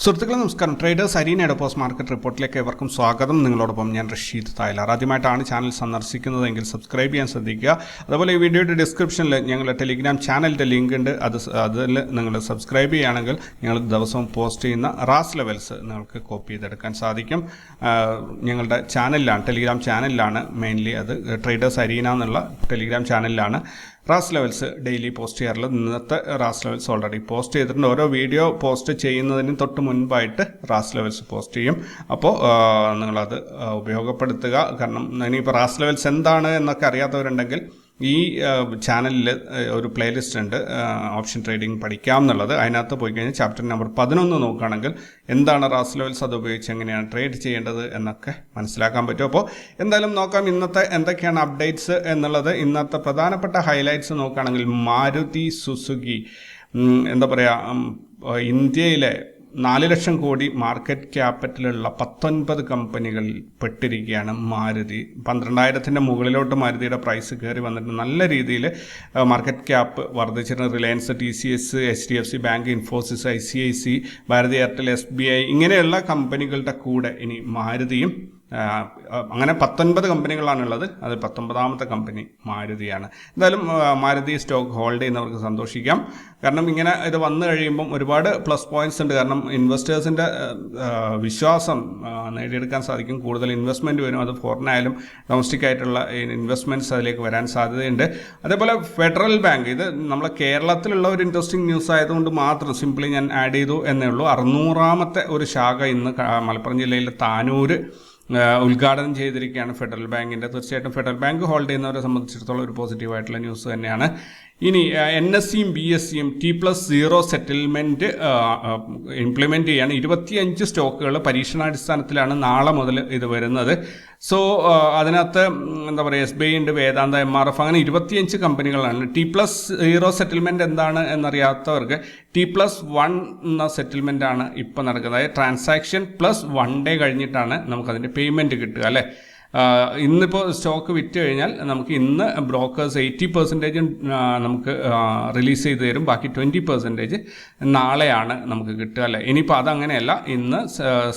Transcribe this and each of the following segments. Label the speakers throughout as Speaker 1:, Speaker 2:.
Speaker 1: സുഹൃത്തുക്കളെ നമസ്കാരം. Traders അരീനയുടെ post market റിപ്പോർട്ടിലേക്ക് ഏവർക്കും സ്വാഗതം. നിങ്ങളോടൊപ്പം ഞാൻ റഷീദ് തായ്ലാർ. ആദ്യമായിട്ടാണ് ചാനൽ സന്ദർശിക്കുന്നതെങ്കിൽ സബ്സ്ക്രൈബ് ചെയ്യാൻ ശ്രദ്ധിക്കുക. അതുപോലെ ഈ വീഡിയോയുടെ ഡിസ്ക്രിപ്ഷനിൽ ഞങ്ങളുടെ ടെലിഗ്രാം ചാനലിൻ്റെ ലിങ്ക് ഉണ്ട്. അതിൽ നിങ്ങൾ സബ്സ്ക്രൈബ് ചെയ്യുകയാണെങ്കിൽ ഞങ്ങൾ ദിവസവും പോസ്റ്റ് ചെയ്യുന്ന റാസ് ലെവൽസ് നിങ്ങൾക്ക് കോപ്പി ചെയ്തെടുക്കാൻ സാധിക്കും. ഞങ്ങളുടെ ചാനലിലാണ്, ടെലിഗ്രാം ചാനലിലാണ് മെയിൻലി, അത് ട്രേഡേഴ്സ് അരീന എന്നുള്ള ടെലിഗ്രാം ചാനലിലാണ് റാസ് ലെവൽസ് ഡെയിലി പോസ്റ്റ് ചെയ്യാറുള്ളത്. ഇന്നത്തെ റാസ് ലെവൽസ് ഓൾറെഡി പോസ്റ്റ് ചെയ്തിട്ടുണ്ട്. ഓരോ വീഡിയോ പോസ്റ്റ് ചെയ്യുന്നതിന് തൊട്ട് മുൻപായിട്ട് റാസ് ലെവൽസ് പോസ്റ്റ് ചെയ്യും. അപ്പോൾ നിങ്ങളത് ഉപയോഗപ്പെടുത്തുക. കാരണം ഇനിയിപ്പോൾ റാസ് ലെവൽസ് എന്താണ് എന്നൊക്കെ അറിയാത്തവരുണ്ടെങ്കിൽ ഈ ചാനലിൽ ഒരു പ്ലേലിസ്റ്റ് ഉണ്ട്, ഓപ്ഷൻ ട്രേഡിംഗ് പഠിക്കാം എന്നുള്ളത്. അതിനകത്ത് പോയി കഴിഞ്ഞാൽ ചാപ്റ്റർ നമ്പർ 11 നോക്കുകയാണെങ്കിൽ എന്താണ് റാസ് ലെവൽസ്, അത് ഉപയോഗിച്ച് എങ്ങനെയാണ് ട്രേഡ് ചെയ്യേണ്ടത് എന്നൊക്കെ മനസ്സിലാക്കാൻ പറ്റും. അപ്പോൾ എന്തായാലും നോക്കാം ഇന്നത്തെ എന്തൊക്കെയാണ് അപ്ഡേറ്റ്സ് എന്നുള്ളത്. ഇന്നത്തെ പ്രധാനപ്പെട്ട ഹൈലൈറ്റ്സ് നോക്കുകയാണെങ്കിൽ മാരുതി സുസുക്കി എന്താ പറയുക, ഇന്ത്യയിലെ 4 ലക്ഷം കോടി മാർക്കറ്റ് ക്യാപിറ്റലുള്ള 19 കമ്പനികളിൽ പെട്ടിരിക്കുകയാണ് മാരുതി. 12,000-ന്റെ മുകളിലോട്ട് മാരുതിയുടെ പ്രൈസ് കയറി വന്നിട്ട് നല്ല രീതിയിൽ മാർക്കറ്റ് ക്യാപ്പ് വർദ്ധിച്ചിട്ടുണ്ട്. Reliance, TCS, HDFC bank, Infosys, ICIC, Bharti Airtel, SBI ഇങ്ങനെയുള്ള കമ്പനികളുടെ കൂടെ ഇനി മാരുതിയും, അങ്ങനെ 19 കമ്പനികളാണുള്ളത്. അത് 19ാമത്തെ കമ്പനി മാരുതിയാണ്. എന്തായാലും മാരുതി സ്റ്റോക്ക് ഹോൾഡ് ചെയ്യുന്നവർക്ക് സന്തോഷിക്കാം. കാരണം ഇങ്ങനെ ഇത് വന്നു കഴിയുമ്പം ഒരുപാട് പ്ലസ് പോയിന്റ്സ് ഉണ്ട്. കാരണം ഇൻവെസ്റ്റേഴ്സിൻ്റെ വിശ്വാസം നേടിയെടുക്കാൻ സാധിക്കും. കൂടുതൽ ഇൻവെസ്റ്റ്മെൻറ്റ് വരും. അത് ഫോറിനായാലും ഡൊമസ്റ്റിക് ആയിട്ടുള്ള ഇൻവെസ്റ്റ്മെൻറ്റ്സ് അതിലേക്ക് വരാൻ സാധ്യതയുണ്ട്. അതേപോലെ ഫെഡറൽ ബാങ്ക്, ഇത് നമ്മളെ കേരളത്തിലുള്ള ഒരു ഇൻട്രസ്റ്റിംഗ് ന്യൂസ് ആയതുകൊണ്ട് മാത്രം സിംപ്ലി ഞാൻ ആഡ് ചെയ്തു എന്നേ ഉള്ളൂ. 600ാമത്തെ ഒരു ശാഖ ഇന്ന് മലപ്പുറം ജില്ലയിലെ താനൂർ ഉദ്ഘാടനം ചെയ്തിരിക്കുകയാണ് ഫെഡറൽ ബാങ്കിൻ്റെ. തീർച്ചയായിട്ടും ഫെഡറൽ ബാങ്ക് ഹോൾഡ് ചെയ്യുന്നവരെ സംബന്ധിച്ചിടത്തോളം ഒരു പോസിറ്റീവായിട്ടുള്ള ന്യൂസ് തന്നെയാണ്. ഇനി NSEയും BSEയും T+0 സെറ്റിൽമെൻറ്റ് ഇംപ്ലിമെൻറ്റ് ചെയ്യാണ്. 25 സ്റ്റോക്കുകൾ പരീക്ഷണാടിസ്ഥാനത്തിലാണ് നാളെ മുതൽ ഇത് വരുന്നത്. സോ അതിനകത്ത് എന്താ പറയുക, SBI ഉണ്ട്, വേദാന്ത, MRF അങ്ങനെ 25 കമ്പനികളാണ്. T+0 സെറ്റിൽമെൻറ്റ് എന്താണ് എന്നറിയാത്തവർക്ക് T+1 എന്ന സെറ്റിൽമെൻ്റ് ആണ് ഇപ്പോൾ നടക്കുന്നത്. അതായത് ട്രാൻസാക്ഷൻ പ്ലസ് 1 ഡേ കഴിഞ്ഞിട്ടാണ് നമുക്കതിൻ്റെ പേയ്മെൻറ്റ് കിട്ടുക അല്ലേ. ഇന്നിപ്പോൾ സ്റ്റോക്ക് വിറ്റ് കഴിഞ്ഞാൽ നമുക്ക് ഇന്ന് ബ്രോക്കേഴ്സ് 80% നമുക്ക് റിലീസ് ചെയ്ത് തരും. ബാക്കി 20% നാളെയാണ് നമുക്ക് കിട്ടുക അല്ലേ. ഇനിയിപ്പോൾ അതങ്ങനെയല്ല, ഇന്ന്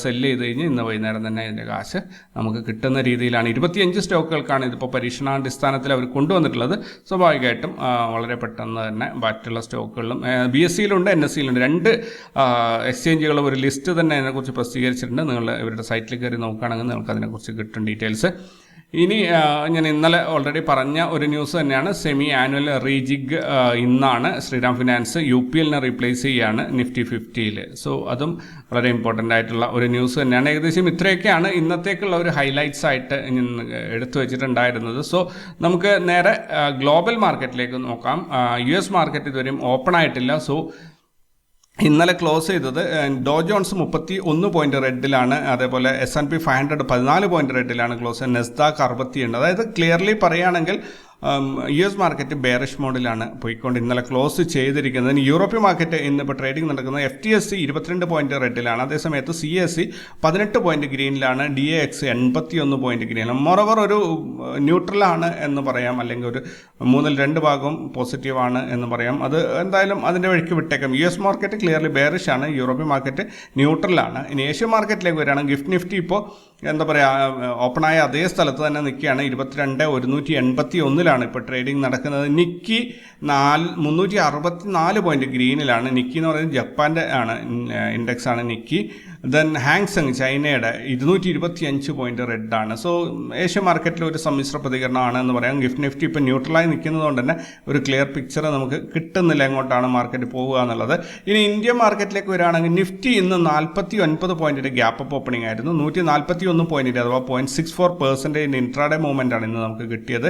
Speaker 1: സെല്ല് ചെയ്ത് കഴിഞ്ഞ് ഇന്ന് വൈകുന്നേരം തന്നെ ഇതിൻ്റെ കാശ് നമുക്ക് കിട്ടുന്ന രീതിയിലാണ്. 25 സ്റ്റോക്കുകൾക്കാണ് ഇതിപ്പോൾ പരീക്ഷണാടിസ്ഥാനത്തിൽ അവർ കൊണ്ടുവന്നിട്ടുള്ളത്. സ്വാഭാവികമായിട്ടും വളരെ പെട്ടെന്ന് തന്നെ മറ്റുള്ള സ്റ്റോക്കുകളിലും BSEയിലുണ്ട്, NSEയിലുണ്ട് 2 എക്സ്ചേഞ്ചുകളും ഒരു ലിസ്റ്റ് തന്നെ അതിനെക്കുറിച്ച് പ്രസിദ്ധീകരിച്ചിട്ടുണ്ട്. നിങ്ങൾ ഇവരുടെ സൈറ്റിൽ കയറി നോക്കുകയാണെങ്കിൽ നിങ്ങൾക്ക് അതിനെക്കുറിച്ച് കിട്ടും ഡീറ്റെയിൽസ്. ഇനി ഞാൻ ഇന്നലെ ഓൾറെഡി പറഞ്ഞ ഒരു ന്യൂസ് തന്നെയാണ്. സെമി ആനുവൽ റീജിഗ് ഇന്നാണ്. ശ്രീറാം ഫിനാൻസ് UPLനെ റീപ്ലേസ് ചെയ്യുകയാണ് നിഫ്റ്റി 50-ൽ. സോ അതും വളരെ ഇമ്പോർട്ടൻ്റ് ആയിട്ടുള്ള ഒരു ന്യൂസ് തന്നെയാണ്. ഏകദേശം ഇത്രയൊക്കെയാണ് ഇന്നത്തേക്കുള്ള ഒരു ഹൈലൈറ്റ്സ് ആയിട്ട് ഞാൻ എടുത്തു വെച്ചിട്ടുണ്ടായിരുന്നത്. സോ നമുക്ക് നേരെ ഗ്ലോബൽ മാർക്കറ്റിലേക്ക് നോക്കാം. US മാർക്കറ്റ് ഇതുവരെയും ഓപ്പൺ ആയിട്ടില്ല. സോ ഇന്നലെ ക്ലോസ് ചെയ്തത് ഡോ ജോൺസ് 31 പോയിന്റ് റെഡിലാണ്. അതേപോലെ S&P 500 14 പോയിന്റ് റെഡിലാണ് ക്ലോസ്. നെസ്ഡാക്ക് 60 അതായത് ക്ലിയർലി പറയുകയാണെങ്കിൽ US മാർക്കറ്റ് ബെയറിഷ് മോഡിലാണ് പോയിക്കൊണ്ട് ഇന്നലെ ക്ലോസ് ചെയ്തിരിക്കുന്നത്. യൂറോപ്യൻ മാർക്കറ്റ് ഇന്നിപ്പോൾ ട്രേഡിംഗ് നടക്കുന്നത് FTSE 22 പോയിന്റ് റെഡിലാണ്. അതേസമയത്ത് CSE 18 പോയിന്റ് ഗ്രീനിലാണ്. DAX 81 പോയിന്റ് ഗ്രീനിലാണ്. മോറോവർ ഒരു ന്യൂട്രലാണ് എന്ന് പറയാം, അല്ലെങ്കിൽ ഒരു 3/2 ഭാഗവും പോസിറ്റീവാണ് എന്ന് പറയാം. അത് എന്തായാലും അതിൻ്റെ വഴിക്ക് വിട്ടേക്കാം. US മാർക്കറ്റ് ക്ലിയർലി ബെയറിഷ് ആണ്, യൂറോപ്യൻ മാർക്കറ്റ് ന്യൂട്രലാണ്. ഇനി ഏഷ്യൻ മാർക്കറ്റിലേക്ക് വരികയാണെങ്കിൽ ഗിഫ്റ്റ് നിഫ്റ്റി ഇപ്പോൾ എന്താ പറയുക, ഓപ്പണായ അതേ സ്ഥലത്ത് തന്നെ നിൽക്കുകയാണ്. 22,181 ഇപ്പോൾ ട്രേഡിംഗ് നടക്കുന്നത്. നിക്കി 364 പോയിന്റ് ഗ്രീനിലാണ്. നിക്കി എന്ന് പറയുന്നത് ജപ്പാൻ്റെ ആണ് ഇൻഡെക്സ് ആണ് നിക്കി. ദെൻ ഹാങ്സെങ് ചൈനയുടെ 225 പോയിന്റ് റെഡാണ്. സോ ഏഷ്യൻ മാർക്കറ്റിൽ ഒരു സമ്മിശ്ര പ്രതികരണമാണ് എന്ന് പറയാം. ഗിഫ്റ്റ് നിഫ്റ്റി ഇപ്പോൾ ന്യൂട്രലായി നിൽക്കുന്നതുകൊണ്ട് തന്നെ ഒരു ക്ലിയർ പിക്ചർ നമുക്ക് കിട്ടുന്നില്ല എങ്ങോട്ടാണ് മാർക്കറ്റ് പോവുക എന്നുള്ളത്. ഇനി ഇന്ത്യൻ മാർക്കറ്റിലേക്ക് വരികയാണെങ്കിൽ നിഫ്റ്റി ഇന്ന് 49 പോയിന്റിൻ്റെ ഗ്യാപ്പ് അപ്പ് ഓപ്പണിംഗ് ആയിരുന്നു. 141 പോയിന്റിൻ്റെ അഥവാ 0.64% ഇൻട്രാഡേ മൂവ്മെൻ്റ് ആണ് ഇന്ന് നമുക്ക് കിട്ടിയത്.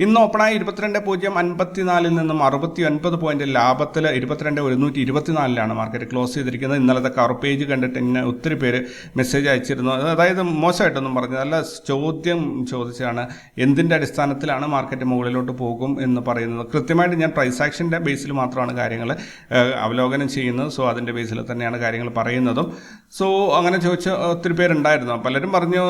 Speaker 1: ഇന്ന് ഓപ്പണായി 22,054 നിന്നും 69 പോയിന്റ് ലാഭത്തിൽ 22,124 മാർക്കറ്റ് ക്ലോസ് ചെയ്തിരിക്കുന്നത്. ഇന്നലത്തെ കവർ പേജ് കണ്ടിട്ട് എന്നെ ഒത്തിരി പേര് മെസ്സേജ് അയച്ചിരുന്നു. അതായത് മോശമായിട്ടൊന്നും പറഞ്ഞതല്ല, ചോദ്യം ചോദിച്ചാണ് എന്തിൻ്റെ അടിസ്ഥാനത്തിലാണ് മാർക്കറ്റ് മുകളിലോട്ട് പോകും എന്ന് പറയുന്നത്. കൃത്യമായിട്ട് ഞാൻ പ്രൈസ് ആക്ഷൻ്റെ ബേസിൽ മാത്രമാണ് കാര്യങ്ങൾ അവലോകനം ചെയ്യുന്നത്. സോ അതിൻ്റെ ബേസിൽ തന്നെയാണ് കാര്യങ്ങൾ പറയുന്നതും. സോ അങ്ങനെ ചോദിച്ച ഒത്തിരി പേരുണ്ടായിരുന്നു. പലരും പറഞ്ഞു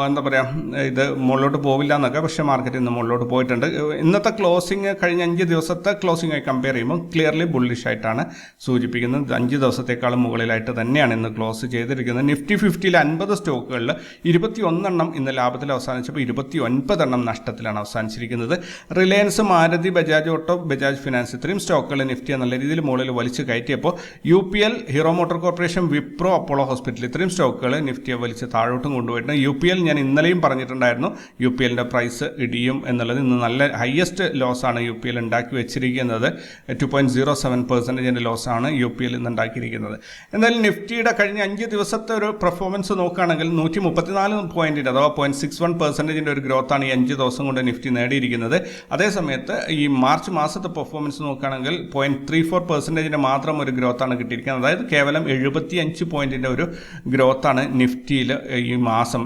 Speaker 1: എന്താ പറയുക, ഇത് മുകളിലോട്ട് പോവില്ല എന്നൊക്കെ. പക്ഷേ മാർക്കറ്റ് ഇന്ന് മുകളിലോട്ട് പോയിട്ടുണ്ട്. ഇന്നത്തെ ക്ലോസിംഗ് കഴിഞ്ഞ 5 ദിവസത്തെ ക്ലോസിംഗായി കമ്പയർ ചെയ്യുമ്പോൾ ക്ലിയർലി ബുള്ളിഷ് ആയിട്ടാണ് സൂചിപ്പിക്കുന്നത്. 5 ദിവസത്തേക്കാളും മുകളിലായിട്ട് തന്നെയാണ് ഇന്ന് ക്ലോസ് ചെയ്തിരിക്കുന്നത്. നിഫ്റ്റി 50-ൽ 50 സ്റ്റോക്കുകളിൽ 21 എണ്ണം ഇന്ന് ലാഭത്തിൽ അവസാനിച്ചപ്പോൾ 29 എണ്ണം നഷ്ടത്തിലാണ് അവസാനിച്ചിരിക്കുന്നത്. Reliance, Maruti, Bajaj Auto, Bajaj Finance ഇത്രയും സ്റ്റോക്കുകൾ നിഫ്റ്റിയെ നല്ല രീതിയിൽ മുകളിൽ വലിച്ചു കയറ്റിയപ്പോൾ UPL, Hero Motor Corporation, Wipro, Apollo Hospital ഇത്രയും സ്റ്റോക്കുകൾ നിഫ്റ്റിയെ വലിച്ച് താഴോട്ടും കൊണ്ടുപോയിട്ടുണ്ട്. UPL ഞാൻ ഇന്നലെയും പറഞ്ഞിട്ടുണ്ടായിരുന്നു, UPLൻ്റെ പ്രൈസ് ഇടിയും എന്നുള്ളത്. ഇന്ന് നല്ല ഹയസ്റ്റ് ലോസാണ് UPL ഉണ്ടാക്കി വെച്ചിരിക്കുന്നത്. 2.07% ലോസാണ് UPL ഇന്ന് ഉണ്ടാക്കിയിരിക്കുന്നത്. എന്തായാലും നിഫ്റ്റിയുടെ കഴിഞ്ഞ 5 ദിവസത്തെ ഒരു പെർഫോമൻസ് നോക്കുകയാണെങ്കിൽ 134 പോയിന്റിൻ്റെ അഥവാ 0.61% ഒരു ഗ്രോത്താണ് ഈ 5 ദിവസം കൊണ്ട് നിഫ്റ്റി നേടിയിരിക്കുന്നത്. അതേസമയത്ത് ഈ മാർച്ച് മാസത്തെ പെർഫോമൻസ് നോക്കുകയാണെങ്കിൽ 0.34% മാത്രം ഒരു ഗ്രോത്താണ് കിട്ടിയിരിക്കുന്നത്. അതായത് കേവലം 75 പോയിന്റിൻ്റെ ഒരു ഗ്രോത്താണ് നിഫ്റ്റിയിൽ ഈ മാസം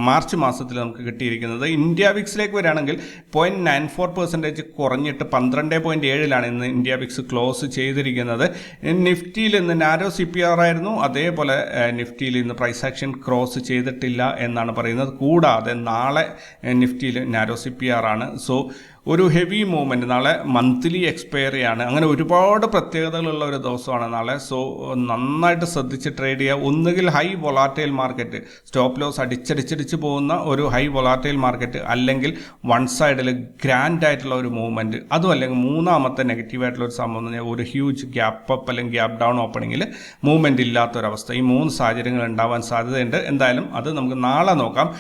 Speaker 1: മാർച്ച് മാസത്തിൽ നമുക്ക് കിട്ടിയിരിക്കുന്നത്. ഇന്ത്യ വിക്സിലേക്ക് വരികയാണെങ്കിൽ 0.94% കുറഞ്ഞിട്ട് 12.7 ഇന്ന് ഇന്ത്യ വിക്സ് ക്ലോസ് ചെയ്തിരിക്കുന്നത്. നിഫ്റ്റിയിൽ ഇന്ന് നാരോ CPR ആയിരുന്നു. അതേപോലെ നിഫ്റ്റിയിൽ ഇന്ന് പ്രൈസ് ആക്ഷൻ ക്രോസ് ചെയ്തിട്ടില്ല എന്നാണ് പറയുന്നത്. കൂടാതെ നാളെ നിഫ്റ്റിയിൽ നാരോ CPR ആണ്. സോ ഒരു ഹെവി മൂവ്മെൻറ്റ്, നാളെ മന്ത്ലി എക്സ്പയറിയാണ്. അങ്ങനെ ഒരുപാട് പ്രത്യേകതകളുള്ള ഒരു ദിവസമാണ് നാളെ. സോ നന്നായിട്ട് ശ്രദ്ധിച്ച് ട്രേഡ് ചെയ്യുക. ഒന്നുകിൽ high volatile market, stop loss അടിച്ചടിച്ചടിച്ച് പോകുന്ന ഒരു ഹൈ വൊളാറ്റൈൽ മാർക്കറ്റ്, അല്ലെങ്കിൽ വൺ സൈഡിൽ ഗ്രാൻഡ് ആയിട്ടുള്ള ഒരു മൂവ്മെൻറ്റ്, അതും അല്ലെങ്കിൽ മൂന്നാമത്തെ നെഗറ്റീവായിട്ടുള്ള ഒരു സംഭവം എന്ന് പറഞ്ഞാൽ ഒരു ഹ്യൂജ് ഗ്യാപ്പ് അപ്പ് അല്ലെങ്കിൽ ഗ്യാപ്പ് ഡൗൺ ഓപ്പണിങ്ങിൽ മൂവ്മെൻറ്റ് ഇല്ലാത്തൊരവസ്ഥ. ഈ 3 സാഹചര്യങ്ങൾ ഉണ്ടാവാൻ സാധ്യതയുണ്ട്. എന്തായാലും അത് നമുക്ക് നാളെ നോക്കാം.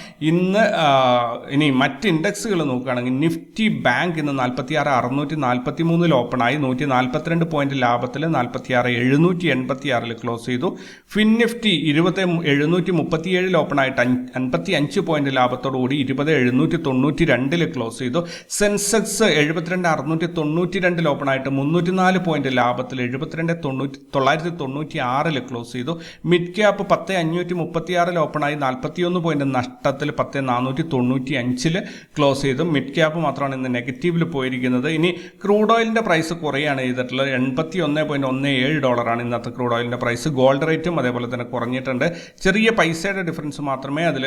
Speaker 1: ഇനി മറ്റ് ഇൻഡെക്സുകൾ നോക്കുകയാണെങ്കിൽ നിഫ്റ്റി ബാങ്ക് ഇന്ന് 46,643 ഓപ്പണായി 142 പോയിന്റ് ലാഭത്തിൽ 46,786 ക്ലോസ് ചെയ്തു. ഫിൻനിഫ്റ്റി 20,737 ഓപ്പണായിട്ട് 55 പോയിന്റ് ലാഭത്തോടുകൂടി 20,792 ക്ലോസ് ചെയ്തു. സെൻസെക്സ് 72,692 ഓപ്പണായിട്ട് 304 പോയിന്റ് ലാഭത്തിൽ 72,996 ക്ലോസ് ചെയ്തു. മിഡ് ക്യാപ്പ് 10,536 ഓപ്പണായി 41 പോയിന്റ് നഷ്ടത്തിൽ 10,495 ക്ലോസ് ചെയ്തു. മിഡ് ക്യാപ്പ് മാത്രമാണ് ഇന്ന് നെഗറ്റീവിൽ പോയിരിക്കുന്നത്. ഇനി ക്രൂഡ് ഓയിലിൻ്റെ പ്രൈസ് കുറയാണ് ചെയ്തിട്ടുള്ളത്. $81.17 ഇന്നത്തെ ക്രൂഡ് ഓയിലിൻ്റെ പ്രൈസ്. ഗോൾഡ് റേറ്റും അതേപോലെ തന്നെ കുറഞ്ഞിട്ടുണ്ട്. ചെറിയ പൈസയുടെ ഡിഫറൻസ് മാത്രമേ അതിൽ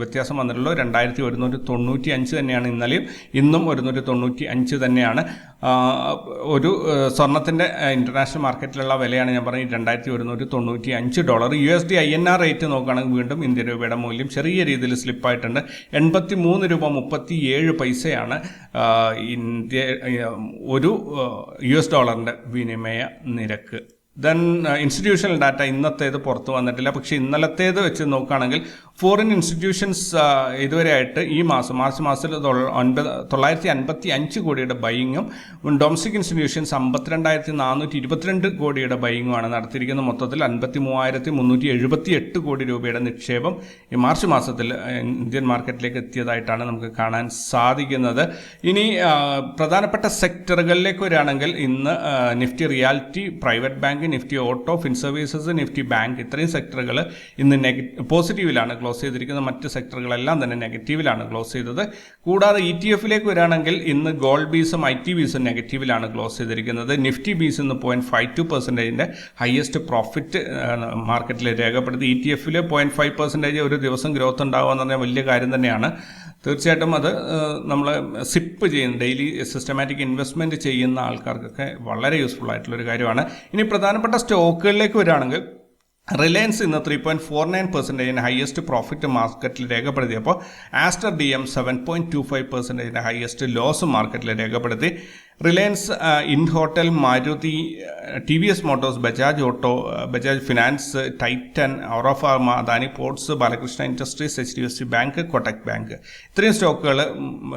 Speaker 1: വ്യത്യാസം വന്നിട്ടുള്ളൂ. 2,195 തന്നെയാണ് ഇന്നലെയും. ഇന്നും 195 തന്നെയാണ്. ഒരു സ്വർണത്തിൻ്റെ ഇൻ്റർനാഷണൽ മാർക്കറ്റിലുള്ള വിലയാണ് ഞാൻ പറഞ്ഞത് $2,195. USD INR റേറ്റ് നോക്കുകയാണെങ്കിൽ വീണ്ടും ഇന്ത്യൻ രൂപയുടെ മൂല്യം ചെറിയ രീതിയിൽ സ്ലിപ്പായിട്ടുണ്ട്. 83.37 രൂപയാണ് ഒരു US ഡോളറിൻ്റെ വിനിമയ നിരക്ക്. ദെൻ ഇൻസ്റ്റിറ്റ്യൂഷണൽ ഡാറ്റ ഇന്നത്തേത് പുറത്തു വന്നിട്ടില്ല. പക്ഷേ ഇന്നലത്തേത് വെച്ച് നോക്കുകയാണെങ്കിൽ ഫോറിൻ ഇൻസ്റ്റിറ്റ്യൂഷൻസ് ഇതുവരെയായിട്ട് ഈ മാസം മാർച്ച് മാസത്തിൽ 955 കോടിയുടെ ബൈയിങ്ങും ഡൊമസ്റ്റിക് ഇൻസ്റ്റിറ്റ്യൂഷൻസ് 52,422 കോടിയുടെ ബൈയിങ്ങുമാണ് നടത്തിയിരിക്കുന്നത്. മൊത്തത്തിൽ 53,378 കോടി രൂപയുടെ നിക്ഷേപം ഈ മാർച്ച് മാസത്തിൽ ഇന്ത്യൻ മാർക്കറ്റിലേക്ക് എത്തിയതായിട്ടാണ് നമുക്ക് കാണാൻ സാധിക്കുന്നത്. ഇനി പ്രധാനപ്പെട്ട സെക്ടറുകളിലേക്ക് വരികയാണെങ്കിൽ ഇന്ന് Nifty realty, private bank, Nifty auto, fin services, Nifty bank ഇത്രയും സെക്ടറുകൾ ഇന്ന് പോസിറ്റീവിലാണ് ക്ലോസ് ചെയ്തിരിക്കുന്നത്. മറ്റ് സെക്ടറുകളെല്ലാം തന്നെ നെഗറ്റീവിലാണ് ക്ലോസ് ചെയ്തത്. കൂടാതെ ETF-ലേക്ക് വരികയാണെങ്കിൽ ഇന്ന് ഗോൾഡ് ബീസും IT ബീസും നെഗറ്റീവിലാണ് ക്ലോസ് ചെയ്തിരിക്കുന്നത്. നിഫ്റ്റി ബീസ് ഇന്ന് 0.52% ഹയസ്റ്റ് പ്രോഫിറ്റ് മാർക്കറ്റിൽ രേഖപ്പെടുത്തി. ETF-ൽ 0.5% ഒരു ദിവസം ഗ്രോത്ത് ഉണ്ടാവുക എന്ന് പറഞ്ഞാൽ വലിയ കാര്യം തന്നെയാണ്. തീർച്ചയായിട്ടും അത് നമ്മൾ സിപ്പ് ചെയ്യുന്ന ഡെയിലി സിസ്റ്റമാറ്റിക് ഇൻവെസ്റ്റ്മെൻറ്റ് ചെയ്യുന്ന ആൾക്കാർക്കൊക്കെ വളരെ യൂസ്ഫുൾ ആയിട്ടുള്ളൊരു കാര്യമാണ്. ഇനി പ്രധാനപ്പെട്ട സ്റ്റോക്കുകളിലേക്ക് വരികയാണെങ്കിൽ റിലയൻസ് ഇന്ന് 3.49% ഹയസ്റ്റ് പ്രോഫിറ്റ് മാർക്കറ്റിൽ രേഖപ്പെടുത്തിയപ്പോൾ ആസ്റ്റർ DM 7.25% ഹയസ്റ്റ് ലോസ് മാർക്കറ്റിൽ രേഖപ്പെടുത്തി. റിലയൻസ്, ഇൻഹോട്ടൽ, Maruti, TVS Motors, Bajaj Auto, Bajaj Finance, Titan, Auro Pharma, Adani Ports, Balakrishna Industries, HDFC Bank, Kotak Bank ഇത്രയും സ്റ്റോക്കുകൾ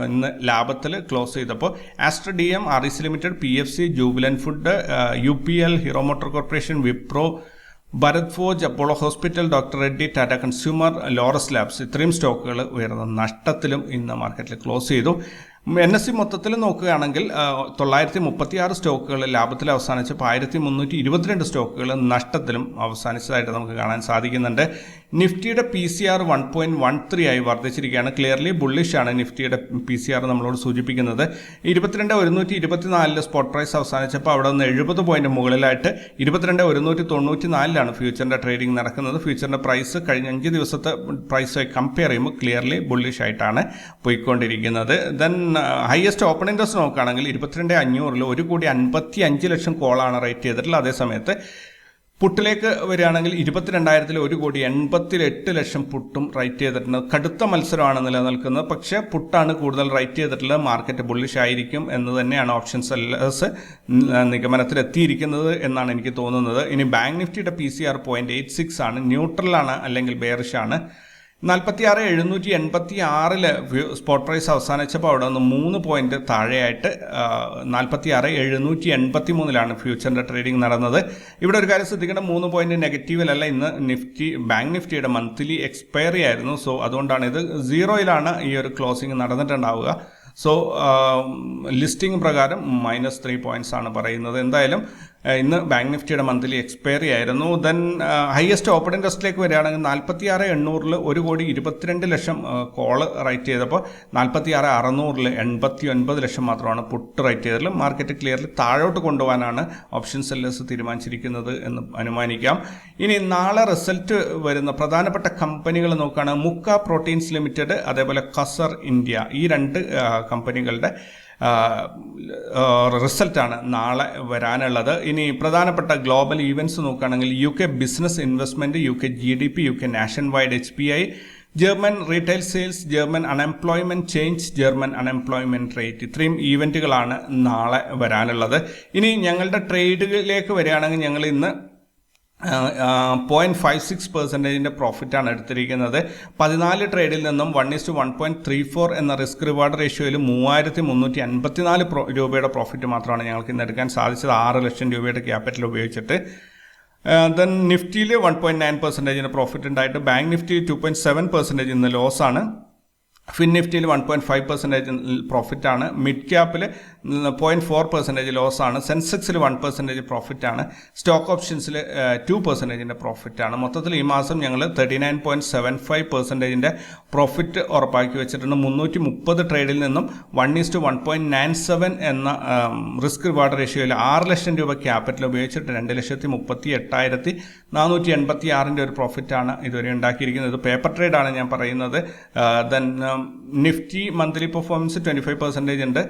Speaker 1: ഇന്ന് ലാഭത്തിൽ ക്ലോസ് ചെയ്തപ്പോൾ Aster DM, REC Limited, PFC, Jubilant Food, UPL, Hero Motor Corporation, Wipro, Bharat Forge, Apollo Hospital, doctor Reddy, Tata Consumer, Laurus Labs ഇത്രയും സ്റ്റോക്കുകൾ ഉയർന്ന നഷ്ടത്തിലും ഇന്ന് മാർക്കറ്റിൽ ക്ലോസ് ചെയ്തു. NSE മൊത്തത്തിൽ നോക്കുകയാണെങ്കിൽ 936 സ്റ്റോക്കുകൾ ലാഭത്തിൽ അവസാനിച്ചപ്പോൾ 1322 സ്റ്റോക്കുകൾ നഷ്ടത്തിലും അവസാനിച്ചതായിട്ട് നമുക്ക് കാണാൻ സാധിക്കുന്നുണ്ട്. നിഫ്റ്റിയുടെ PCR 1.13 ആയി വർദ്ധിച്ചിരിക്കുകയാണ്. ക്ലിയർലി ബുള്ളിഷ് ആണ് നിഫ്റ്റിയുടെ PCR നമ്മളോട് സൂചിപ്പിക്കുന്നത്. 22,124 സ്പോട്ട് പ്രൈസ് അവസാനിച്ചപ്പോൾ അവിടെ നിന്ന് 70 പോയിന്റ് മുകളിലായിട്ട് 22,194 ഫ്യൂച്ചറിന്റെ ട്രേഡിംഗ് നടക്കുന്നത്. ഫ്യൂച്ചറിന്റെ പ്രൈസ് കഴിഞ്ഞ 5 ദിവസത്തെ പ്രൈസുമായി കമ്പയർ ചെയ്യുമ്പോൾ ക്ലിയർലി ബുള്ളിഷ് ആയിട്ടാണ് പോയിക്കൊണ്ടിരിക്കുന്നത്. ദെൻ ഹയസ്റ്റ് ഓപ്പൺ ഇൻട്രസ്റ്റ് നോക്കുകയാണെങ്കിൽ 22,500 1,55,00,000 കോളാണ് റേറ്റ് ചെയ്തിട്ടുള്ളത്. അതേസമയത്ത് പുട്ടിലേക്ക് വരികയാണെങ്കിൽ 22,000 1,88,00,000 പുട്ടും റൈറ്റ് ചെയ്തിട്ടുണ്ട്. കടുത്ത മത്സരമാണ് നിലനിൽക്കുന്നത്. പക്ഷേ പുട്ടാണ് കൂടുതൽ റൈറ്റ് ചെയ്തിട്ടുള്ളത്. മാർക്കറ്റ് ബുള്ളിഷ് ആയിരിക്കും എന്ന് തന്നെയാണ് ഓപ്ഷൻ സെല്ലേഴ്സ് നിഗമനത്തിലെത്തിയിരിക്കുന്നത് എന്നാണ് എനിക്ക് തോന്നുന്നത്. ഇനി ബാങ്ക് നിഫ്റ്റിയുടെ PCR 0.86 ആണ്. ന്യൂട്രലാണ് അല്ലെങ്കിൽ ബെയറിഷ് ആണ്. 46,786 സ്പോട്ട് പ്രൈസ് അവസാനിച്ചപ്പോൾ അവിടെ നിന്ന് 3 പോയിന്റ് താഴെയായിട്ട് 46,783 ഫ്യൂച്ചറിന്റെ ട്രേഡിംഗ് നടന്നത്. ഇവിടെ ഒരു കാര്യം ശ്രദ്ധിക്കേണ്ട, 3 പോയിന്റ് നെഗറ്റീവിലല്ല. ഇന്ന് ബാങ്ക് നിഫ്റ്റിയുടെ മന്ത്ലി എക്സ്പയറി ആയിരുന്നു. സോ അതുകൊണ്ടാണ് ഇത് 0 ഈ ഒരു ക്ലോസിംഗ് നടന്നിട്ടുണ്ടാവുക. സോ ലിസ്റ്റിംഗ് പ്രകാരം -3 പോയിന്റ്സ് ആണ് പറയുന്നത്. എന്തായാലും ഇന്ന് ബാങ്ക് നിഫ്റ്റിയുടെ മന്ത്ലി എക്സ്പയറി ആയിരുന്നു. ദെൻ ഹയസ്റ്റ് ഓപ്പൺ ഇൻട്രസ്റ്റിലേക്ക് വരികയാണെങ്കിൽ 46,800 1,22,00,000 കോള് റൈറ്റ് ചെയ്തപ്പോൾ 46,600 89,00,000 മാത്രമാണ് പുട്ട് റൈറ്റ് ചെയ്തത്. മാർക്കറ്റ് ക്ലിയർലി താഴോട്ട് കൊണ്ടുപോകാനാണ് ഓപ്ഷൻ സെല്ലേഴ്സ് തീരുമാനിച്ചിരിക്കുന്നത് എന്ന് അനുമാനിക്കാം. ഇനി നാളെ റിസൾട്ട് വരുന്ന പ്രധാനപ്പെട്ട കമ്പനികൾ നോക്കുകയാണ്. മുക്ക പ്രോട്ടീൻസ് ലിമിറ്റഡ്, അതേപോലെ ഖസർ ഇന്ത്യ, ഈ 2 കമ്പനികളുടെ റിസൾട്ടാണ് നാളെ വരാനുള്ളത്. ഇനി പ്രധാനപ്പെട്ട ഗ്ലോബൽ ഈവൻറ്റ്സ് നോക്കുകയാണെങ്കിൽ UK business investment, UK GDP, UK nation wide HPI, German retail sales, German unemployment change, German unemployment rate, ഇത്രയും ഈവൻറ്റുകളാണ് നാളെ വരാനുള്ളത്. ഇനി ഞങ്ങളുടെ ട്രേഡിലേക്ക് വരികയാണെങ്കിൽ ഞങ്ങൾ ഇന്ന് 0.56% പ്രോഫിറ്റാണ് എടുത്തിരിക്കുന്നത്. 14 ട്രേഡിൽ നിന്നും 1:1.34 എന്ന റിസ്ക് റിവാർഡ് റേഷ്യോയിൽ 3,354 രൂപയുടെ പ്രോഫിറ്റ് മാത്രമാണ് ഞങ്ങൾക്ക് ഇന്ന് എടുക്കാൻ സാധിച്ചത്, 6 ലക്ഷം രൂപയുടെ ക്യാപിറ്റൽ ഉപയോഗിച്ചിട്ട്. ദെൻ നിഫ്റ്റിയിൽ 1.9% പ്രോഫിറ്റ് ഉണ്ടായിട്ട് ബാങ്ക് നിഫ്റ്റി 2.7% ഇന്ന് ലോസ് ആണ്. ഫിൻ നിഫ്റ്റിയിൽ 1.5% പ്രോഫിറ്റാണ്. മിഡ് ക്യാപ്പിൽ 0.4% ലോസ് ആണ്. സെൻസെക്സിൽ 1% പ്രോഫിറ്റാണ്. സ്റ്റോക്ക് ഓപ്ഷൻസിൽ 2% പ്രോഫിറ്റാണ്. മൊത്തത്തിൽ ഈ മാസം ഞങ്ങൾ 39.75% പ്രോഫിറ്റ് ഉറപ്പാക്കി വെച്ചിട്ടുണ്ട്. 330 ട്രേഡിൽ നിന്നും 1:1.97 എന്ന റിസ്ക് റിവാർഡ് റേഷ്യോയിൽ 6 ലക്ഷം രൂപ ക്യാപിറ്റൽ ഉപയോഗിച്ചിട്ട് 2,38,486 ഒരു പ്രോഫിറ്റാണ് ഇതുവരെ ഉണ്ടാക്കിയിരിക്കുന്നത്. ഇത് പേപ്പർ ട്രേഡാണ് ഞാൻ പറയുന്നത്. ദെൻ നിഫ്റ്റി മന്ത്ലി പെർഫോമൻസ് 25% ഉണ്ട്.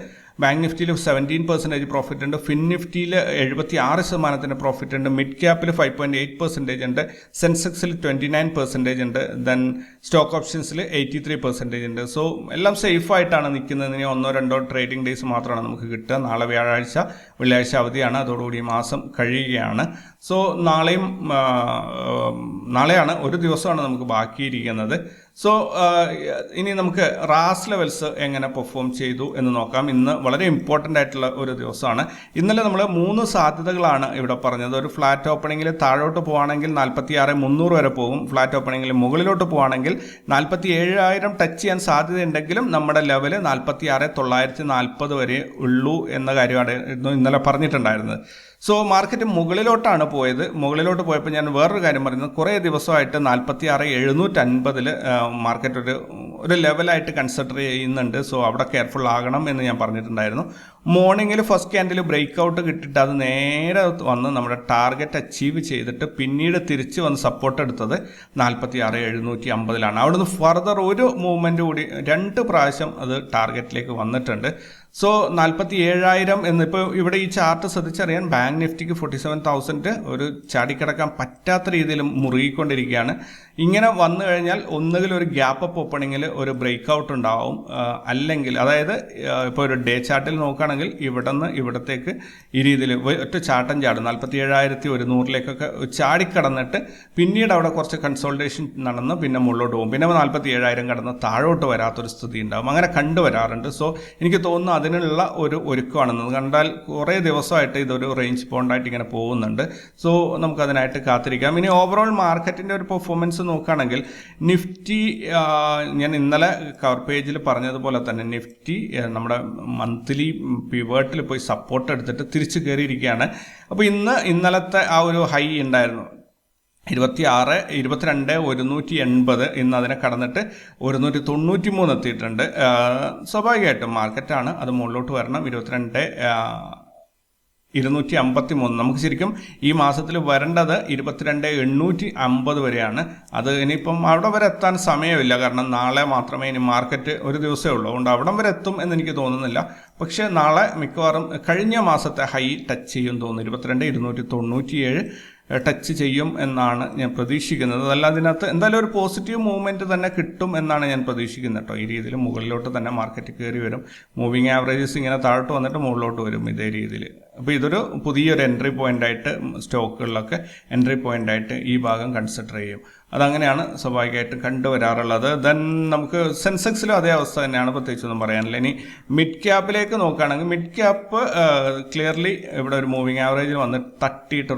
Speaker 1: ബാങ്ക് നിഫ്റ്റിയിൽ 17% പ്രോഫിറ്റ് ഉണ്ട്. ഫിൻ നിഫ്റ്റിയിൽ 76% പ്രോഫിറ്റ് ഉണ്ട്. മിഡ് ക്യാപ്പിൽ 5.8% ഉണ്ട്. സെൻസെക്സിൽ 29% ഉണ്ട്. ദെൻ സ്റ്റോക്ക് ഓപ്ഷൻസിൽ 83% ഉണ്ട്. സോ എല്ലാം സേഫ് ആയിട്ടാണ് നിൽക്കുന്നത്. ഇനി 1-2 ട്രേഡിംഗ് ഡേയ്സ് മാത്രമാണ് നമുക്ക് കിട്ടുക. നാളെ വ്യാഴാഴ്ച, വെള്ളിയാഴ്ച അവധിയാണ്. അതോടുകൂടി മാസം കഴിയുകയാണ്. സോ നാളെയാണ് ഒരു ദിവസമാണ് നമുക്ക് ബാക്കിയിരിക്കുന്നത്. സോ ഇനി നമുക്ക് റാസ് ലെവൽസ് എങ്ങനെ പെർഫോം ചെയ്തു എന്ന് നോക്കാം. ഇന്ന് വളരെ ഇമ്പോർട്ടൻ്റ് ആയിട്ടുള്ള ഒരു ദിവസമാണ്. ഇന്നലെ നമ്മൾ 3 സാധ്യതകളാണ് ഇവിടെ പറഞ്ഞത്. ഒരു ഫ്ലാറ്റ് ഓപ്പണിങ്ങിൽ താഴോട്ട് പോവുകയാണെങ്കിൽ 46,300 വരെ പോകും. ഫ്ലാറ്റ് ഓപ്പണിങ്ങിൽ മുകളിലോട്ട് പോവുകയാണെങ്കിൽ 47,000 ടച്ച് ചെയ്യാൻ സാധ്യതയുണ്ടെങ്കിലും നമ്മുടെ ലെവല് 46,940 വരെ ഉള്ളൂ എന്ന കാര്യമാണ് ഇന്നലെ പറഞ്ഞിട്ടുണ്ടായിരുന്നത്. സോ മാർക്കറ്റ് മുകളിലോട്ടാണ് പോയത്. മുകളിലോട്ട് പോയപ്പോൾ ഞാൻ വേറൊരു കാര്യം പറയുന്നത്, കുറേ ദിവസമായിട്ട് 46,750 മാർക്കറ്റ് ഒരു ലെവലായിട്ട് കൺസിഡർ ചെയ്യുന്നുണ്ട്. സോ അവിടെ കെയർഫുൾ ആകണം എന്ന് ഞാൻ പറഞ്ഞിട്ടുണ്ടായിരുന്നു. മോർണിംഗിൽ ഫസ്റ്റ് ക്യാൻഡിൽ ബ്രേക്ക് ഔട്ട് കിട്ടിയിട്ട് അത് നേരെ വന്ന് നമ്മുടെ ടാർഗറ്റ് അച്ചീവ് ചെയ്തിട്ട് പിന്നീട് തിരിച്ച് വന്ന് സപ്പോർട്ട് എടുത്തത് 46,750 അവിടുന്ന് ഫർദർ ഒരു മൂവ്മെൻറ്റ് കൂടി 2 പ്രാവശ്യം അത് ടാർഗറ്റിലേക്ക് വന്നിട്ടുണ്ട്. സോ 47,000 എന്നിപ്പോൾ ഇവിടെ ഈ ചാർട്ട് ശ്രദ്ധിച്ചറിയാൻ ബാങ്ക് നിഫ്റ്റിക്ക് 47,000 ഒരു ചാടിക്കിടക്കാൻ പറ്റാത്ത രീതിയിൽ മുറുകിക്കൊണ്ടിരിക്കുകയാണ്. ഇങ്ങനെ വന്നു കഴിഞ്ഞാൽ ഒന്നുകിൽ ഒരു ഗ്യാപ്പ് അപ്പ് ഓപ്പണിങ്ങിൽ ഒരു ബ്രേക്ക് ഔട്ട് ഉണ്ടാവും, അല്ലെങ്കിൽ അതായത് ഇപ്പോൾ ഒരു ഡേ ചാർട്ടിൽ നോക്കുകയാണെങ്കിൽ നോക്കുകയാണെങ്കിൽ ഇവിടെ നിന്ന് ഇവിടത്തേക്ക് ഈ രീതിയിൽ ഒറ്റ ചാട്ടം ചാടും 47,100 ചാടിക്കടന്നിട്ട് പിന്നീട് അവിടെ കുറച്ച് കൺസോൾട്ടേഷൻ നടന്ന് പിന്നെ മുകളിലോട്ട് പോകും, പിന്നെ 47,000 കടന്ന് താഴോട്ട് വരാത്തൊരു സ്ഥിതി ഉണ്ടാകും. അങ്ങനെ കണ്ടുവരാറുണ്ട്. സോ എനിക്ക് തോന്നുന്നു അതിനുള്ള ഒരു ഒരുക്കമാണെന്ന് കണ്ടാൽ കുറേ ദിവസമായിട്ട് ഇതൊരു റേഞ്ച് ബോണ്ടായിട്ട് ഇങ്ങനെ പോകുന്നുണ്ട്. സോ നമുക്കതിനായിട്ട് കാത്തിരിക്കാം. ഇനി ഓവറോൾ മാർക്കറ്റിൻ്റെ ഒരു പെർഫോമൻസ് നോക്കുകയാണെങ്കിൽ നിഫ്റ്റി ഞാൻ ഇന്നലെ കവർ പേജിൽ പറഞ്ഞതുപോലെ തന്നെ നിഫ്റ്റി നമ്മുടെ മന്ത്ലി പിവേർട്ടിൽ പോയി സപ്പോർട്ട് എടുത്തിട്ട് തിരിച്ചു കയറിയിരിക്കുകയാണ്. അപ്പോൾ ഇന്നലത്തെ ആ ഒരു ഹൈ ഉണ്ടായിരുന്നു 22,180, ഇന്ന് അതിനെ കടന്നിട്ട് 193 എത്തിയിട്ടുണ്ട്. സ്വാഭാവികമായിട്ടും മാർക്കറ്റാണ്, അത് മുകളിലോട്ട് വരണം. 22,253 നമുക്ക് ശരിക്കും ഈ മാസത്തിൽ വരേണ്ടത് 22,850 വരെയാണ്. അത് ഇനിയിപ്പം അവിടെ വരെ എത്താൻ സമയമില്ല, കാരണം നാളെ മാത്രമേ ഇനി മാർക്കറ്റ് ഒരു ദിവസമേ ഉള്ളൂ. അതുകൊണ്ട് അവിടം വരെ എത്തും എന്ന് എനിക്ക് തോന്നുന്നില്ല. പക്ഷേ നാളെ മിക്കവാറും കഴിഞ്ഞ മാസത്തെ ഹൈ ടച്ച് ചെയ്യും തോന്നുന്നു. 22,297 ടച്ച് ചെയ്യും എന്നാണ് ഞാൻ പ്രതീക്ഷിക്കുന്നത്. അതല്ല അതിനകത്ത് എന്തായാലും ഒരു പോസിറ്റീവ് മൂവ്മെൻറ്റ് തന്നെ കിട്ടും എന്നാണ് ഞാൻ പ്രതീക്ഷിക്കുന്നത് കേട്ടോ. ഈ രീതിയിൽ മുകളിലോട്ട് തന്നെ മാർക്കറ്റ് കയറി വരും. മൂവിങ് ആവറേജസ് ഇങ്ങനെ താഴോട്ട് വന്നിട്ട് മുകളിലോട്ട് വരും ഇതേ രീതിയിൽ. അപ്പോൾ ഇതൊരു പുതിയൊരു എൻട്രി പോയിൻ്റായിട്ട് സ്റ്റോക്കുകളിലൊക്കെ എൻട്രി പോയിൻ്റായിട്ട് ഈ ഭാഗം കൺസിഡർ ചെയ്യും. അതങ്ങനെയാണ് സ്വാഭാവികമായിട്ടും കണ്ടുവരാറുള്ളത്. ദെൻ നമുക്ക് സെൻസെക്സിലും അതേ അവസ്ഥ തന്നെയാണ്, പ്രത്യേകിച്ചൊന്നും പറയാനില്ല. ഇനി മിഡ് ക്യാപ്പിലേക്ക് നോക്കുകയാണെങ്കിൽ മിഡ് ക്യാപ്പ് ക്ലിയർലി ഇവിടെ ഒരു മൂവിങ് ആവറേജിൽ വന്ന് തട്ടിയിട്ട്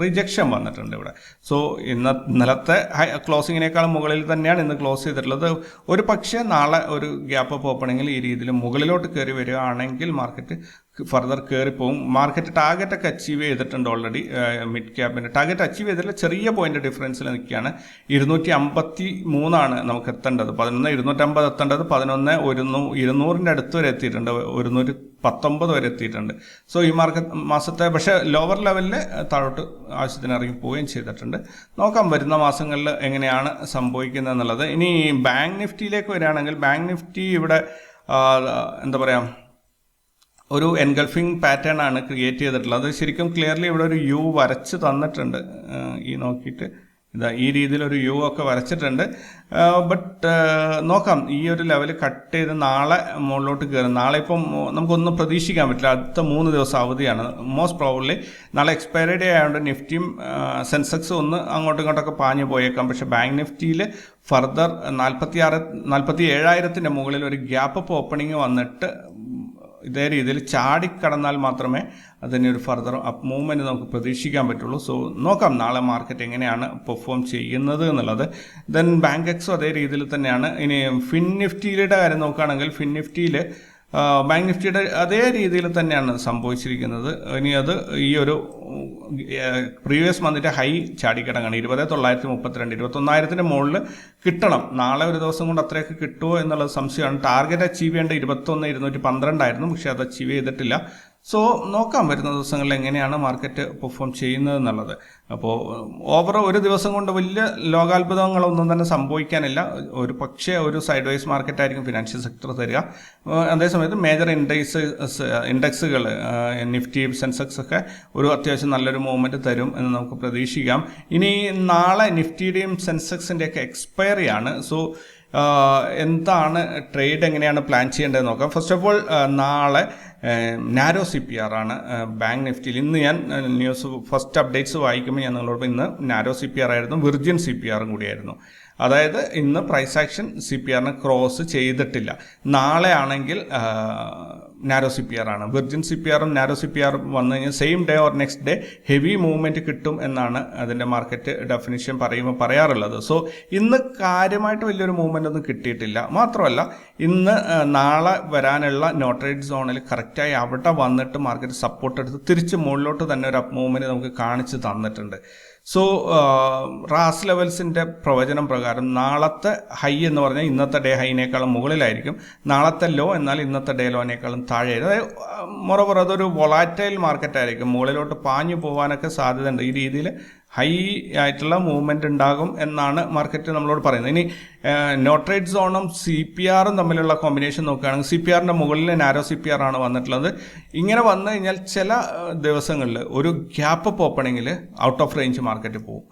Speaker 1: റിജക്ഷൻ വന്നിട്ടുണ്ട് ഇവിടെ. സോ ഇന്നലത്തെ ക്ലോസിങ്ങിനേക്കാളും മുകളിൽ തന്നെയാണ് ഇന്ന് ക്ലോസ് ചെയ്തിട്ടുള്ളത്. ഒരു പക്ഷേ നാളെ ഒരു ഗ്യാപ്പ് അപ്പ് ഓപ്പണിങ്ങിൽ ഈ രീതിയിൽ മുകളിലോട്ട് കയറി വരികയാണെങ്കിൽ മാർക്കറ്റ് ഫർദർ കയറിപ്പോവും. മാർക്കറ്റ് ടാർഗറ്റൊക്കെ അച്ചീവ് ചെയ്തിട്ടുണ്ട് ഓൾറെഡി. മിഡ് ക്യാപ്പിൻ്റെ ടാർഗറ്റ് അച്ചീവ് ചെയ്തിട്ടുള്ള ചെറിയ പോയിന്റ് ഡിഫറൻസിൽ നിൽക്കുകയാണ്. 253 നമുക്ക് എത്തേണ്ടത്. 11,250 എത്തേണ്ടത് 11,200 അടുത്ത് വരെ എത്തിയിട്ടുണ്ട്. 119 വരെ എത്തിയിട്ടുണ്ട്. സോ ഈ മാസത്തെ പക്ഷേ ലോവർ ലെവലിൽ താഴോട്ട് ആവശ്യത്തിന് ഇറങ്ങി പോവുകയും ചെയ്തിട്ടുണ്ട്. നോക്കാം വരുന്ന മാസങ്ങളിൽ എങ്ങനെയാണ് സംഭവിക്കുന്നത് എന്നുള്ളത്. ഇനി ബാങ്ക് നിഫ്റ്റിയിലേക്ക് വരികയാണെങ്കിൽ ബാങ്ക് നിഫ്റ്റി ഇവിടെ എന്താ പറയുക ഒരു എൻഗൾഫിംഗ് പാറ്റേൺ ആണ് ക്രിയേറ്റ് ചെയ്തിട്ടുള്ളത്. അത് ശരിക്കും ക്ലിയർലി ഇവിടെ ഒരു യു വരച്ച് തന്നിട്ടുണ്ട്. ഈ നോക്കിയിട്ട് ഇതാ ഈ രീതിയിൽ ഒരു യു ഒക്കെ വരച്ചിട്ടുണ്ട്. ബട്ട് നോക്കാം, ഈ ഒരു ലെവൽ കട്ട് ചെയ്ത് നാളെ മുകളിലോട്ട് കയറും. നാളെ ഇപ്പം നമുക്കൊന്നും പ്രതീക്ഷിക്കാൻ പറ്റില്ല. അടുത്ത 3 ദിവസം അവധിയാണ്. മോസ്റ്റ് പ്രോബബ്ലി നാളെ എക്സ്പയറി ഡേ ആയതുകൊണ്ട് നിഫ്റ്റിയും സെൻസെക്സും ഒന്ന് അങ്ങോട്ടും ഇങ്ങോട്ടൊക്കെ പാഞ്ഞു പോയേക്കാം. പക്ഷേ ബാങ്ക് നിഫ്റ്റിയിൽ ഫർദർ 47,000 മുകളിൽ ഒരു ഗ്യാപ്പ് അപ്പ് ഓപ്പണിങ് വന്നിട്ട് ഇതേ രീതിയിൽ ചാടിക്കടന്നാൽ മാത്രമേ അതിന് ഒരു ഫർദർ അപ്പ് മൂവ്മെൻറ്റ് നമുക്ക് പ്രതീക്ഷിക്കാൻ പറ്റുള്ളൂ. സോ നോക്കാം നാളെ മാർക്കറ്റ് എങ്ങനെയാണ് പെർഫോം ചെയ്യുന്നത് എന്നുള്ളത്. ദെൻ ബാങ്ക് എക്സും അതേ രീതിയിൽ തന്നെയാണ്. ഇനി ഫിൻ നിഫ്റ്റിയുടെ കാര്യം നോക്കുകയാണെങ്കിൽ ഫിൻ നിഫ്റ്റിയിൽ ബാങ്ക് നിഫ്റ്റിയുടെ അതേ രീതിയിൽ തന്നെയാണ് സംഭവിച്ചിരിക്കുന്നത്. ഇനി അത് ഈ ഒരു പ്രീവിയസ് മന്തിൻ്റെ ഹൈ ചാടിക്കിടങ്ങാണ് 20,932, 21,000 മുകളിൽ കിട്ടണം. നാളെ ഒരു ദിവസം കൊണ്ട് അത്രയൊക്കെ കിട്ടുമോ എന്നുള്ളത് സംശയമാണ്. ടാർഗറ്റ് അച്ചീവ് ചെയ്യേണ്ട 21,212 ആയിരുന്നു, പക്ഷേ അത് അച്ചീവ് ചെയ്തിട്ടില്ല. സോ നോക്കാം വരുന്ന ദിവസങ്ങളിൽ എങ്ങനെയാണ് മാർക്കറ്റ് പെർഫോം ചെയ്യുന്നത് എന്നുള്ളത്. അപ്പോൾ ഒരു ദിവസം കൊണ്ട് വലിയ ലോകാത്ഭുതങ്ങളൊന്നും തന്നെ സംഭവിക്കാനില്ല. ഒരു പക്ഷേ ഒരു സൈഡ് വൈസ് മാർക്കറ്റായിരിക്കും ഫിനാൻഷ്യൽ സെക്ടർ തരിക. അതേസമയത്ത് മേജർ ഇൻഡെക്സുകൾ നിഫ്റ്റി സെൻസെക്സ് ഒക്കെ ഒരു അത്യാവശ്യം നല്ലൊരു മൂവ്മെൻറ്റ് തരും എന്ന് നമുക്ക് പ്രതീക്ഷിക്കാം. ഇനി നാളെ നിഫ്റ്റിയുടെയും സെൻസെക്സിൻ്റെയൊക്കെ എക്സ്പയറി ആണ്. സോ എന്താണ് ട്രേഡ് എങ്ങനെയാണ് പ്ലാൻ ചെയ്യേണ്ടത് നോക്കാം. ഫസ്റ്റ് ഓഫ് ഓൾ നാളെ നാരോ CPR ആണ് ബാങ്ക് നിഫ്റ്റിയിൽ. ഇന്ന് ഞാൻ ന്യൂസ് ഫസ്റ്റ് അപ്ഡേറ്റ്സ് വായിക്കുമ്പോൾ ഞാൻ നിങ്ങളോട് ഇന്ന് നാരോ CPR ആയിരുന്നു, വിർജിൻ CPRും കൂടിയായിരുന്നു. അതായത് ഇന്ന് പ്രൈസ് ആക്ഷൻ CPRനെ ക്രോസ് ചെയ്തിട്ടില്ല. നാളെ ആണെങ്കിൽ നാരോ CPR ആണ്. വിർജിൻ CPRും നാരോ CPRും വന്നു കഴിഞ്ഞാൽ same day or next day heavy movement കിട്ടും എന്നാണ് അതിൻ്റെ മാർക്കറ്റ് ഡെഫിനിഷൻ പറയാറുള്ളത്. സോ ഇന്ന് കാര്യമായിട്ട് വലിയൊരു മൂവ്മെൻ്റ് ഒന്നും കിട്ടിയിട്ടില്ല. മാത്രമല്ല ഇന്ന് നാളെ വരാനുള്ള നോ ട്രേഡ് സോണിൽ കറക്റ്റായി അവിടെ വന്നിട്ട് മാർക്കറ്റ് സപ്പോർട്ട് എടുത്ത് തിരിച്ച് മുകളിലോട്ട് തന്നെ ഒരു അപ്പ് മൂവ്മെൻറ്റ് നമുക്ക് കാണിച്ച് തന്നിട്ടുണ്ട്. സോ റാസ് ലെവൽസിൻ്റെ പ്രവചനം പ്രകാരം നാളത്തെ ഹൈ എന്ന് പറഞ്ഞാൽ ഇന്നത്തെ ഡേ ഹൈനേക്കാളും മുകളിലായിരിക്കും, നാളത്തെ ലോ എന്നാൽ ഇന്നത്തെ ഡേ ലോനേക്കാളും താഴെയായിരിക്കും. അതായത് മോറോവർ അതൊരു വൊളാറ്റൈൽ മാർക്കറ്റായിരിക്കും, മുകളിലോട്ട് പാഞ്ഞു പോകാനൊക്കെ സാധ്യതയുണ്ട്. ഈ രീതിയിൽ ഹൈ ആയിട്ടുള്ള മൂവ്മെൻറ്റ് ഉണ്ടാകും എന്നാണ് മാർക്കറ്റ് നമ്മളോട് പറയുന്നത്. ഇനി നോ ട്രേഡ് സോണും CPRും തമ്മിലുള്ള കോമ്പിനേഷൻ നോക്കുകയാണെങ്കിൽ CPRൻ്റെ മുകളിൽ നാരോ CPR ആണ് വന്നിട്ടുള്ളത്. ഇങ്ങനെ വന്നു കഴിഞ്ഞാൽ ചില ദിവസങ്ങളിൽ ഒരു ഗ്യാപ്പ് അപ്പ് ഓപ്പണിങ്ങിൽ ഔട്ട് ഓഫ് റേഞ്ച് മാർക്കറ്റ് പോകും.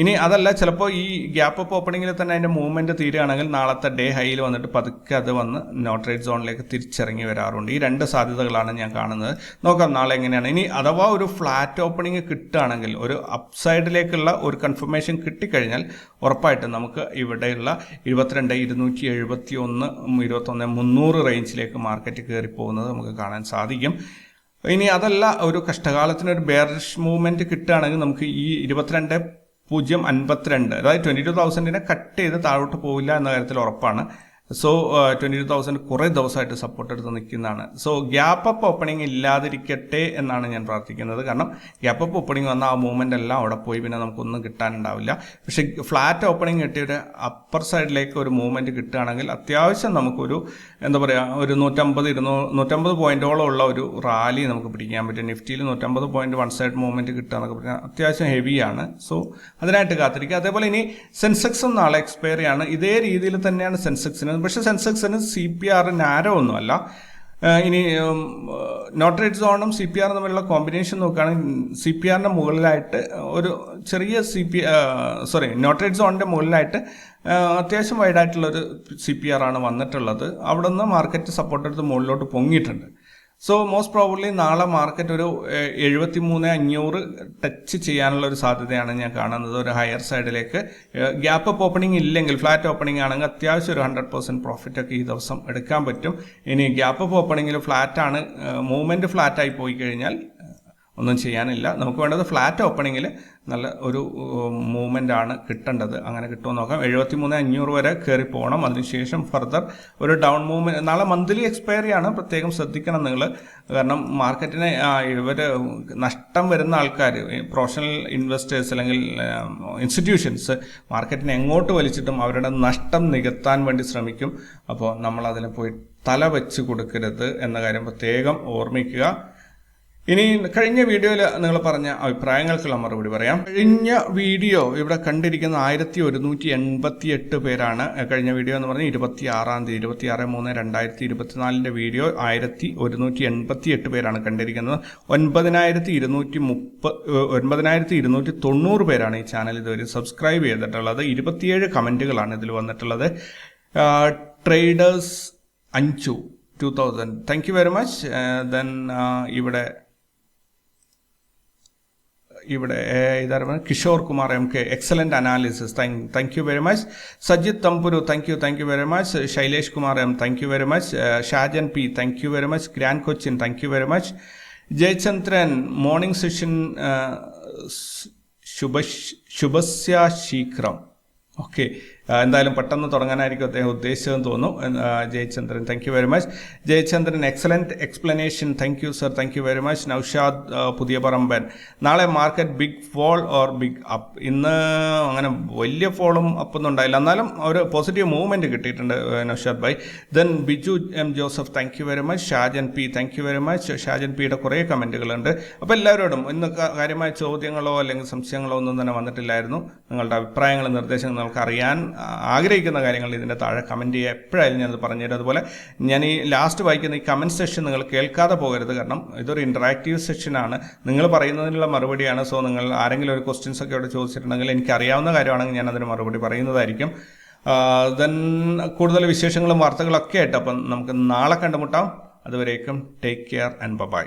Speaker 1: ഇനി അതല്ല, ചിലപ്പോൾ ഈ ഗ്യാപ്പ് അപ്പ് ഓപ്പണിങ്ങിൽ തന്നെ അതിൻ്റെ മൂവ്മെൻറ്റ് തീരുകയാണെങ്കിൽ നാളത്തെ ഡേ ഹൈയിൽ വന്നിട്ട് പതുക്കെ അത് വന്ന് നോ ട്രേഡ് സോണിലേക്ക് തിരിച്ചിറങ്ങി വരാറുണ്ട്. ഈ രണ്ട് സാധ്യതകളാണ് ഞാൻ കാണുന്നത്. നോക്കാം നാളെ എങ്ങനെയാണ്. ഇനി അഥവാ ഒരു ഫ്ലാറ്റ് ഓപ്പണിങ് കിട്ടുകയാണെങ്കിൽ, ഒരു അപ്സൈഡിലേക്കുള്ള ഒരു കൺഫർമേഷൻ കിട്ടിക്കഴിഞ്ഞാൽ ഉറപ്പായിട്ടും നമുക്ക് ഇവിടെയുള്ള 22,271, 21,300 റേഞ്ചിലേക്ക് മാർക്കറ്റ് കയറി പോകുന്നത് നമുക്ക് കാണാൻ സാധിക്കും. ഇനി അതല്ല, ഒരു കഷ്ടകാലത്തിനൊരു ബെയറിഷ് മൂവ്മെൻറ്റ് കിട്ടുകയാണെങ്കിൽ നമുക്ക് ഈ 22,052, അതായത് 22,000 കട്ട് ചെയ്ത് താഴോട്ട് പോവില്ല എന്ന കാര്യത്തിൽ ഉറപ്പാണ്. സോ 22,000 കുറേ ദിവസമായിട്ട് സപ്പോർട്ട് എടുത്ത് നിൽക്കുന്നതാണ്. സോ ഗ്യാപ്പ് അപ്പ് ഓപ്പണിംഗ് ഇല്ലാതിരിക്കട്ടെ എന്നാണ് ഞാൻ പ്രാർത്ഥിക്കുന്നത്. കാരണം ഗ്യാപ്പ് അപ്പ് ഓപ്പണിംഗ് വന്നാൽ ആ മൂവ്മെൻ്റ് എല്ലാം അവിടെ പോയി പിന്നെ നമുക്കൊന്നും കിട്ടാനുണ്ടാവില്ല. പക്ഷേ ഫ്ലാറ്റ് ഓപ്പണിംഗ് കിട്ടിയൊരു അപ്പർ സൈഡിലേക്ക് ഒരു മൂവ്മെൻറ്റ് കിട്ടുകയാണെങ്കിൽ അത്യാവശ്യം നമുക്കൊരു എന്താ പറയുക, ഒരു 150 പോയിന്റോളം ഉള്ള ഒരു റാലി നമുക്ക് പിടിക്കാൻ പറ്റും. നിഫ്റ്റിയിൽ 150 പോയിന്റ് വൺ സൈഡ് മൂവ്മെൻറ്റ് കിട്ടുക എന്നൊക്കെ പറഞ്ഞാൽ അത്യാവശ്യം ഹെവിയാണ്. സോ അതിനായിട്ട് കാത്തിരിക്കുക. അതേപോലെ ഇനി സെൻസെക്സും നാളെ എക്സ്പയറി ആണ്. ഇതേ രീതിയിൽ തന്നെയാണ് സെൻസെക്സിന്. പക്ഷേ സെൻസെക്സിന് CPR നാരോ ഒന്നുമല്ല. ഇനി നോ ട്രേഡ് സോണും CPR തമ്മിലുള്ള കോമ്പിനേഷൻ നോക്കുകയാണെങ്കിൽ CPRന്റെ മുകളിലായിട്ട് ഒരു ചെറിയ നോ ട്രേഡ് സോണിൻ്റെ മുകളിലായിട്ട് അത്യാവശ്യം വൈഡായിട്ടുള്ളൊരു CPR ആണ് വന്നിട്ടുള്ളത്. അവിടെ നിന്ന് മാർക്കറ്റ് സപ്പോർട്ട് എടുത്ത് മുകളിലോട്ട് പൊങ്ങിയിട്ടുണ്ട്. സോ മോസ്റ്റ് പ്രോബബ്ലി നാളെ മാർക്കറ്റ് ഒരു 73,500 ടച്ച് ചെയ്യാനുള്ള ഒരു സാധ്യതയാണ് ഞാൻ കാണുന്നത്. ഒരു ഹയർ സൈഡിലേക്ക് ഗ്യാപ്പ് അപ്പ് ഓപ്പണിംഗ് ഇല്ലെങ്കിൽ, ഫ്ലാറ്റ് ഓപ്പണിംഗ് ആണെങ്കിൽ അത്യാവശ്യം ഒരു 100% പ്രോഫിറ്റ് ഒക്കെ ഈ ദിവസം എടുക്കാൻ പറ്റും. ഇനി ഗ്യാപ്പ് അപ്പ് ഓപ്പണിംഗിൽ ഫ്ലാറ്റാണ്, മൂവ്മെൻറ്റ് ഫ്ലാറ്റായി പോയി കഴിഞ്ഞാൽ ഒന്നും ചെയ്യാനില്ല. നമുക്ക് വേണ്ടത് ഫ്ലാറ്റ് ഓപ്പണിങ്ങിൽ നല്ല ഒരു മൂവ്മെൻ്റ് ആണ് കിട്ടേണ്ടത്. അങ്ങനെ കിട്ടുമെന്ന് നോക്കാം. 73,500 വരെ കയറി പോകണം. അതിനുശേഷം ഫർദർ ഒരു ഡൗൺ മൂവ്മെൻറ്റ്. നാളെ മന്ത്ലി എക്സ്പയറി ആണ്, പ്രത്യേകം ശ്രദ്ധിക്കണം നിങ്ങൾ. കാരണം മാർക്കറ്റിനെ ഇവർ നഷ്ടം വരുന്ന ആൾക്കാർ, പ്രൊഫഷണൽ ഇൻവെസ്റ്റേഴ്സ് അല്ലെങ്കിൽ ഇൻസ്റ്റിറ്റ്യൂഷൻസ് മാർക്കറ്റിനെ എങ്ങോട്ട് വലിച്ചിട്ടും അവരുടെ നഷ്ടം നികത്താൻ വേണ്ടി ശ്രമിക്കും. അപ്പോൾ നമ്മൾ അതിനെ പോയി തല വെച്ച് കൊടുക്കരുത് എന്ന കാര്യം പ്രത്യേകം ഓർമ്മിക്കുക. ഇനി കഴിഞ്ഞ വീഡിയോയിൽ നിങ്ങൾ പറഞ്ഞ അഭിപ്രായങ്ങൾക്കുള്ള മറുപടി പറയാം. കഴിഞ്ഞ വീഡിയോ ഇവിടെ കണ്ടിരിക്കുന്ന 1188 പേരാണ്. കഴിഞ്ഞ വീഡിയോ എന്ന് പറഞ്ഞാൽ 26/3/2024 വീഡിയോ 1188 പേരാണ് കണ്ടിരിക്കുന്നത്. 9,290 പേരാണ് ഈ ചാനൽ ഇതുവരെ സബ്സ്ക്രൈബ് ചെയ്തിട്ടുള്ളത്. 27 കമൻറ്റുകളാണ് ഇതിൽ വന്നിട്ടുള്ളത്. Traders 2000 thank you very much. Then ഇവിടെ ഇതായിരുന്നു Kishore Kumar MK, excellent analysis, thank you very much. Sajith Thamburu thank you very much. Shailesh Kumar M thank you very much. Shajan P thank you very much. Grand Cochin thank you very much. Jayachandran morning session ശുഭസ്യ ശീഘ്രം. Okay, എന്തായാലും പെട്ടെന്ന് തുടങ്ങാനായിരിക്കും അദ്ദേഹം ഉദ്ദേശിച്ചതെന്ന് തോന്നുന്നു. Jayachandran thank you very much. Jayachandran excellent explanation, thank you sir, thank you very much. Naushad Puthiya Paramban, നാളെ market big fall or big up. ഇന്ന് അങ്ങനെ വലിയ ഫോളും അപ്പൊന്നും ഉണ്ടായില്ല, എന്നാലും ഒരു പോസിറ്റീവ് മൂവ്മെന്റ് കിട്ടിയിട്ടുണ്ട് നൌഷാദ് ഭായ്. Then Biju M Joseph thank you very much. Shajan P thank you very much. Shajan Pയുടെ കുറേ കമൻറ്റുകളുണ്ട്. അപ്പോൾ എല്ലാവരോടും ഇന്ന് കാര്യമായ ചോദ്യങ്ങളോ അല്ലെങ്കിൽ സംശയങ്ങളോ ഒന്നും തന്നെ വന്നിട്ടില്ലായിരുന്നു. നിങ്ങളുടെ അഭിപ്രായങ്ങളും നിർദ്ദേശങ്ങളും നമുക്ക് അറിയാൻ ആഗ്രഹിക്കുന്ന കാര്യങ്ങൾ ഇതിൻ്റെ താഴെ കമൻറ്റ് ചെയ്യുക. എപ്പോഴായാലും ഞാനത് പറഞ്ഞുതരും. അതുപോലെ ഞാൻ ഈ ലാസ്റ്റ് വായിക്കുന്ന ഈ കമൻറ്റ് സെഷൻ നിങ്ങൾ കേൾക്കാതെ പോകരുത്. കാരണം ഇതൊരു ഇൻറ്ററാക്റ്റീവ് സെഷനാണ്, നിങ്ങൾ പറയുന്നതിനുള്ള മറുപടിയാണ്. സോ നിങ്ങൾ ആരെങ്കിലും ഒരു ക്വസ്റ്റ്യൻസ് ഒക്കെ അവിടെ ചോദിച്ചിട്ടുണ്ടെങ്കിൽ എനിക്കറിയാവുന്ന കാര്യമാണെങ്കിൽ ഞാൻ അതിന് മറുപടി പറയുന്നതായിരിക്കും. ദെൻ കൂടുതൽ വിശേഷങ്ങളും വാർത്തകളൊക്കെ ആയിട്ട് അപ്പം നമുക്ക് നാളെ കണ്ടുമുട്ടാം. അതുവരേക്കും ടേക്ക് കെയർ ആൻഡ് ബൈ.